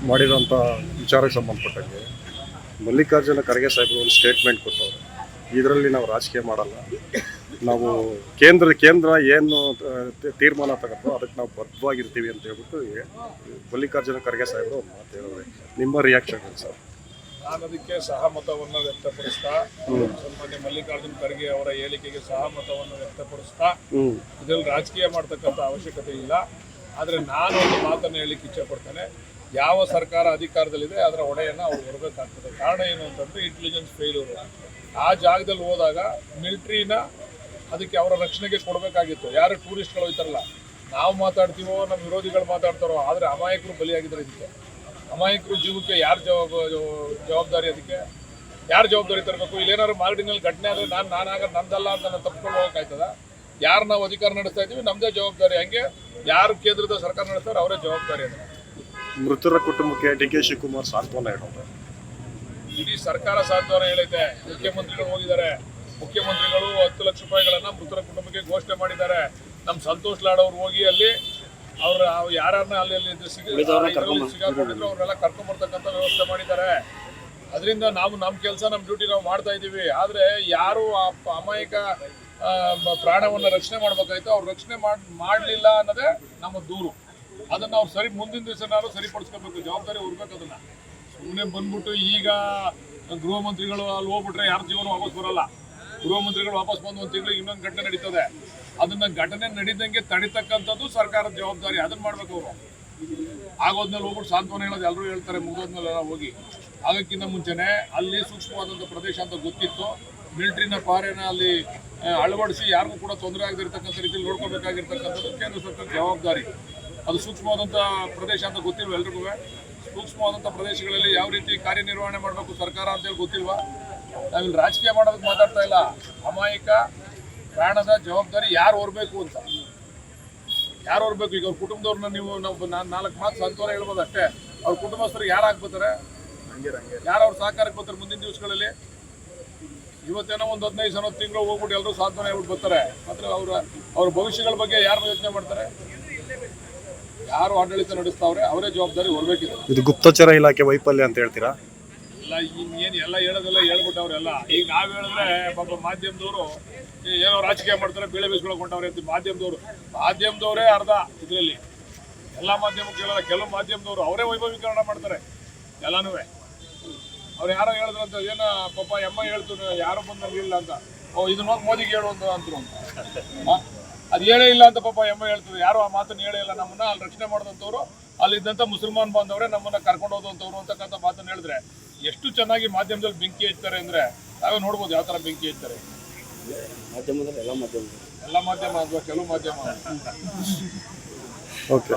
ಮಾಡಿರೋಂಥ ವಿಚಾರಕ್ಕೆ ಸಂಬಂಧಪಟ್ಟಂಗೆ ಮಲ್ಲಿಕಾರ್ಜುನ ಖರ್ಗೆ ಸಾಹೇಬರು ಒಂದು ಸ್ಟೇಟ್ಮೆಂಟ್ ಕೊಟ್ಟವರು. ಇದರಲ್ಲಿ ನಾವು ರಾಜಕೀಯ ಮಾಡಲ್ಲ, ನಾವು ಕೇಂದ್ರ ಏನು ತೀರ್ಮಾನ ತಗೊಂಡು ಅದಕ್ಕೆ ನಾವು ಬದ್ಧವಾಗಿರ್ತೀವಿ ಅಂತ ಹೇಳ್ಬಿಟ್ಟು ಮಲ್ಲಿಕಾರ್ಜುನ ಖರ್ಗೆ ಸಾಹೇಬರು ಒಂದು ಮಾತು ಹೇಳಿದ್ರೆ ನಿಮ್ಮ ರಿಯಾಕ್ಷನ್ ಏನು ಸರ್? ನಾನು ಅದಕ್ಕೆ ಸಹಮತವನ್ನು ವ್ಯಕ್ತಪಡಿಸ್ತಾ, ಸನ್ಮಾನ್ಯ ಮಲ್ಲಿಕಾರ್ಜುನ ಖರ್ಗೆ ಅವರ ಹೇಳಿಕೆಗೆ ಸಹಮತವನ್ನು ವ್ಯಕ್ತಪಡಿಸ್ತಾ, ಇದರಲ್ಲಿ ರಾಜಕೀಯ ಮಾಡ್ತಕ್ಕಂಥ ಅವಶ್ಯಕತೆ ಇಲ್ಲ. ಆದರೆ ನಾನು ಒಂದು ಮಾತನ್ನು ಹೇಳಲಿಕ್ಕೆ ಇಚ್ಛೆ ಪಡ್ತೇನೆ. ಯಾವ ಸರ್ಕಾರ ಅಧಿಕಾರದಲ್ಲಿದೆ ಅದರ ಹೊಣೆಯನ್ನು ಅವ್ರು ಹೊರಬೇಕಾಗ್ತದೆ. ಕಾರಣ ಏನು ಅಂತಂದರೆ ಇಂಟೆಲಿಜೆನ್ಸ್ ಫೇಲ್ಯೂರು. ಆ ಜಾಗದಲ್ಲಿ ಹೋದಾಗ ಮಿಲಿಟ್ರಿನ ಅದಕ್ಕೆ ಅವರ ರಕ್ಷಣೆಗೆ ಕೊಡಬೇಕಾಗಿತ್ತು. ಯಾರು ಟೂರಿಸ್ಟ್ಗಳು ಹೋಯ್ತಾರಲ್ಲ, ನಾವು ಮಾತಾಡ್ತೀವೋ ನಮ್ಮ ವಿರೋಧಿಗಳು ಮಾತಾಡ್ತಾರೋ, ಆದರೆ ಅಮಾಯಕರು ಬಲಿಯಾಗಿದ್ದಾರೆ. ಇದಕ್ಕೆ ಅಮಾಯಕರು ಜೀವಕ್ಕೆ ಯಾರು ಜವಾಬ್ದಾರಿ? ಅದಕ್ಕೆ ಯಾರು ಜವಾಬ್ದಾರಿ ತರಬೇಕು? ಇಲ್ಲೇನಾದ್ರು ಮಾರ್ಡಿನಲ್ಲಿ ಘಟನೆ ಆದರೆ ನಾನಾಗ ನಂದಲ್ಲ ಅಂತ ನಾನು ತಪ್ಪಿಕೊಂಡು ಹೋಗೋಕ್ಕಾಯ್ತದ? ಯಾರು ನಾವು ಅಧಿಕಾರ ನಡೆಸ್ತಾ ಇದ್ದೀವಿ ನಮ್ಮದೇ ಜವಾಬ್ದಾರಿ. ಹಂಗೆ ಯಾರು ಕೇಂದ್ರದ ಸರ್ಕಾರ ನಡೆಸ್ತಾರೆ ಅವರೇ ಜವಾಬ್ದಾರಿ. ಅದನ್ನು ಮೃತರ ಕುಟುಂಬಕ್ಕೆ ಡಿ ಕೆ ಶಿವಕುಮಾರ್ ಸಾಂತ್ವನ ಹೇಳೋದು. ಇಡೀ ಸರ್ಕಾರ ಸಾಂತ್ವನ ಹೇಳಿದೆ. ಮುಖ್ಯಮಂತ್ರಿಗಳು ಹೋಗಿದ್ದಾರೆ. ಮುಖ್ಯಮಂತ್ರಿಗಳು 10 ಲಕ್ಷ ರೂಪಾಯಿಗಳನ್ನು ಮೃತರ ಕುಟುಂಬಕ್ಕೆ ಘೋಷಣೆ ಮಾಡಿದ್ದಾರೆ. ನಮ್ಮ ಸಂತೋಷ್ ಲಾಡ್ ಅವರು ಹೋಗಿ ಅಲ್ಲಿ ಯಾರನ್ನ ಅಲ್ಲಿ ಸಿಗಾಕೊಂಡಿದ್ರು ಅವ್ರನ್ನೆಲ್ಲ ಕರ್ಕೊಂಡ್ಬರ್ತಕ್ಕಂಥ ವ್ಯವಸ್ಥೆ ಮಾಡಿದ್ದಾರೆ. ಅದರಿಂದ ನಮ್ಮ ಕೆಲಸ ನಮ್ಮ ಡ್ಯೂಟಿ ನಾವು ಮಾಡ್ತಾ ಇದ್ದೀವಿ. ಆದರೆ ಯಾರು ಅಮಾಯಕ ಪ್ರಾಣವನ್ನು ರಕ್ಷಣೆ ಮಾಡ್ಬೇಕಾಯ್ತು ಅವ್ರು ರಕ್ಷಣೆ ಮಾಡಲಿಲ್ಲ ಅನ್ನೋದೇ ನಮ್ಮ ದೂರು. ಅದನ್ನು ಅವ್ರು ಮುಂದಿನ ದಿವಸ ನಾವು ಸರಿಪಡಿಸ್ಕೋಬೇಕು, ಜವಾಬ್ದಾರಿ ಹೊರಬೇಕು. ಅದನ್ನು ಸುಮ್ಮನೆ ಬಂದ್ಬಿಟ್ಟು ಈಗ ಗೃಹ ಮಂತ್ರಿಗಳು ಅಲ್ಲಿ ಹೋಗ್ಬಿಟ್ರೆ ಯಾರ ಜೀವನ ವಾಪಸ್ ಬರೋಲ್ಲ. ಗೃಹ ಮಂತ್ರಿಗಳು ವಾಪಸ್ ಬಂದು 1 ತಿಂಗಳಿಗೆ ಇನ್ನೊಂದು ಘಟನೆ ನಡೀತದೆ. ಅದನ್ನು ಘಟನೆ ನಡೀದಂಗೆ ತಡಿತಕ್ಕಂಥದ್ದು ಸರ್ಕಾರದ ಜವಾಬ್ದಾರಿ. ಅದನ್ನು ಮಾಡ್ಬೇಕು ಅವರು. ಆಗೋದ್ಮೇಲೆ ಹೋಗ್ಬಿಟ್ಟು ಸಾಂತ್ವನ ಹೇಳೋದು ಎಲ್ಲರೂ ಹೇಳ್ತಾರೆ, ಮುಗಿದೋದ್ಮೇಲೆ ಹೋಗಿ. ಆಗಕ್ಕಿಂತ ಮುಂಚೆನೆ ಅಲ್ಲಿ ಸೂಕ್ಷ್ಮವಾದಂಥ ಪ್ರದೇಶ ಅಂತ ಗೊತ್ತಿತ್ತು. ಮಿಲಿಟ್ರಿನ ಪಾರೆನ ಅಲ್ಲಿ ಅಳವಡಿಸಿ ಯಾರಿಗೂ ಕೂಡ ತೊಂದರೆ ಆಗದಿರ್ತಕ್ಕಂಥ ರೀತಿಯಲ್ಲಿ ನೋಡ್ಕೋಬೇಕಾಗಿರ್ತಕ್ಕಂಥದ್ದು ಕೇಂದ್ರ ಸರ್ಕಾರದ ಜವಾಬ್ದಾರಿ. ಅದು ಸೂಕ್ಷ್ಮವಾದಂಥ ಪ್ರದೇಶ ಅಂತ ಗೊತ್ತಿಲ್ವ ಎಲ್ರಿಗೂ? ಸೂಕ್ಷ್ಮವಾದಂಥ ಪ್ರದೇಶಗಳಲ್ಲಿ ಯಾವ ರೀತಿ ಕಾರ್ಯನಿರ್ವಹಣೆ ಮಾಡಬೇಕು ಸರ್ಕಾರ ಅಂತೇಳಿ ಗೊತ್ತಿಲ್ವಾ? ನಾವಿಲ್ಲಿ ರಾಜಕೀಯ ಮಾಡೋದಕ್ಕೆ ಮಾತಾಡ್ತಾ ಇಲ್ಲ. ಅಮಾಯಕ ಪ್ರಾಣದ ಜವಾಬ್ದಾರಿ ಯಾರು ಹೊರಬೇಕು ಅಂತ, ಯಾರು ಹೊರಬೇಕು? ಈಗ ಅವ್ರ ಕುಟುಂಬದವ್ರನ್ನ ನಾನು 4 ಮಾತು ಸಾಂತ್ವನ ಹೇಳ್ಬೋದು ಅಷ್ಟೇ. ಅವ್ರ ಕುಟುಂಬಸ್ಥರಿಗೆ ಯಾರು ಆಗ್ಬೋತಾರೆ? ಯಾರು ಅವ್ರ ಸಹಕಾರಕ್ಕೆ ಬರ್ತಾರೆ ಮುಂದಿನ ದಿವಸಗಳಲ್ಲಿ? ಇವತ್ತೇನೋ ಒಂದು 15 ತಿಂಗಳು ಹೋಗ್ಬಿಟ್ಟು ಎಲ್ಲರೂ ಸಾಂತ್ವನ ಹೇಳ್ಬಿಟ್ಟು ಬರ್ತಾರೆ. ಮಾತ್ರ ಅವ್ರ ಭವಿಷ್ಯಗಳ ಬಗ್ಗೆ ಯಾರು ಯೋಚನೆ ಮಾಡ್ತಾರೆ? ಯಾರು ಆಡಳಿತ ನಡೆಸ್ತಾವ್ರೆ ಅವರೇ ಜವಾಬ್ದಾರಿ ಹೊರಬೇಕಿದೆ. ಇದು ಗುಪ್ತಚರ ಇಲಾಖೆ ವೈಫಲ್ಯ ಅಂತ ಹೇಳ್ತೀರಾ? ಇಲ್ಲ, ಇನ್ನೇನು ಎಲ್ಲ ಹೇಳೋದೆಲ್ಲ ಹೇಳ್ಬಿಟ್ಟು ಅವರೆಲ್ಲ. ಈಗ ನಾವು ಹೇಳಿದ್ರೆ ಪಾಪ ಮಾಧ್ಯಮದವರು ಏನೋ ರಾಜಕೀಯ ಮಾಡ್ತಾರೆ, ಬೇಳೆ ಬೇಯಿಸ್ಕೊಳ್ಕೊಂಡವ್ರೆ ಅಂತ ಮಾಧ್ಯಮದವರೇ ಅರ್ಧ ಇದರಲ್ಲಿ. ಎಲ್ಲ ಮಾಧ್ಯಮಕ್ಕೆ ಹೇಳಲ್ಲ, ಕೆಲವು ಮಾಧ್ಯಮದವರು ಅವರೇ ವೈಭವೀಕರಣ ಮಾಡ್ತಾರೆ ಎಲ್ಲನೂ. ಅವ್ರು ಯಾರೋ ಹೇಳಿದ್ರಂತ, ಏನೋ ಪಾಪ ಎಮ್ಮ ಹೇಳ್ತು ಯಾರು ಬಂದು ಇಲ್ಲ ಅಂತ. ಇದನ್ನ ಹೋಗಿ ಮೋದಿಗೆ ಹೇಳು ಅಂತರು. ಅದು ಹೇಳೇ ಇಲ್ಲ ಅಂತ ಪಾಪ ಎಮ್ಮ ಹೇಳ್ತದೆ. ಯಾರು ಆ ಮಾತನ್ನು ಹೇಳೇ ಇಲ್ಲ. ನಮ್ಮನ್ನ ಅಲ್ಲಿ ರಕ್ಷಣೆ ಮಾಡಿದಂಥವ್ರು, ಅಲ್ಲಿದ್ದಂಥ ಮುಸಲ್ಮಾನ್ ಬಾಂಧವರೇ ನಮ್ಮನ್ನ ಕರ್ಕೊಂಡು ಹೋದಂಥವ್ರು ಅಂತಕ್ಕಂಥ ಮಾತನ್ನು ಹೇಳಿದ್ರೆ ಎಷ್ಟು ಚೆನ್ನಾಗಿ ಮಾಧ್ಯಮದಲ್ಲಿ ಬೆಂಕಿ ಹಚ್ತಾರೆ ಅಂದರೆ ನಾವೇ ನೋಡ್ಬೋದು ಯಾವ ಥರ ಬೆಂಕಿ ಹಚ್ತಾರೆ. ಎಲ್ಲ ಮಾಧ್ಯಮ ಅಥವಾ ಕೆಲವು ಮಾಧ್ಯಮ. ಓಕೆ,